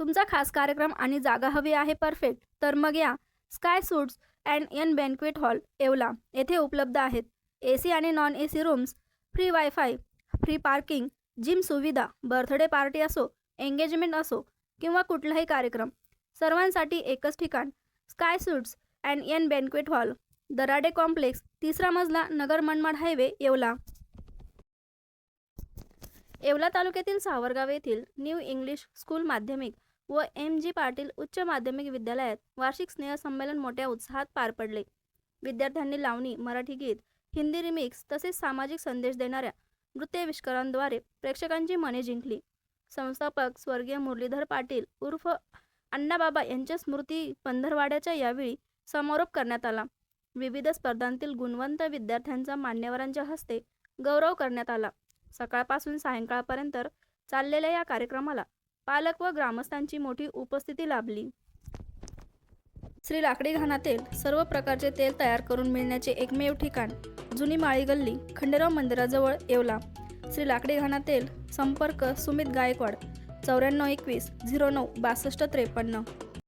तुमचा खास कार्यक्रम आणि जागा हवी आहे परफेक्ट, तर मग या sky suites and an banquet hall Yeola येथे उपलब्ध आहेत. AC आणि non AC rooms, free wifi, free parking, gym सुविधा, बर्थडे पार्टी असो, एंगेजमेंट असो किंवा कुठलाही कार्यक्रम, सर्वांसाठी एकच ठिकाण. Sky suites and an banquet hall, Darade complex, 3रा मजला, नगर मनमाड हायवे, येवला. येवला तालुक्यातील सावरगाव येथील न्यू इंग्लिश स्कूल माध्यमिक व MG पाटील उच्च माध्यमिक विद्यालयात वार्षिक स्नेहसंमेलन मोठ्या उत्साहात पार पडले. विद्यार्थ्यांनी लावणी, मराठी गीत, हिंदी रिमिक्स तसेच सामाजिक संदेश देणाऱ्या नृत्याविष्कारांद्वारे प्रेक्षकांची मने जिंकली. संस्थापक स्वर्गीय मुरलीधर पाटील उर्फ अण्णाबाबा यांच्या स्मृती पंधरवाड्याच्या यावेळी समारोप करण्यात आला. विविध स्पर्धांतील गुणवंत विद्यार्थ्यांचा मान्यवरांच्या हस्ते गौरव करण्यात आला. सकाळपासून सायंकाळपर्यंत चाललेल्या या कार्यक्रमाला पालक व ग्रामस्थांची मोठी उपस्थिती लाभली. श्री लाकडी घाणातील सर्व प्रकारचे तेल तयार करून मिळण्याचे एकमेव ठिकाण, जुनी माळी गल्ली, खंडेराव मंदिराजवळ, येवला. श्री लाकडी घाणा तेल. संपर्क सुमित गायकवाड 9421 09 6253.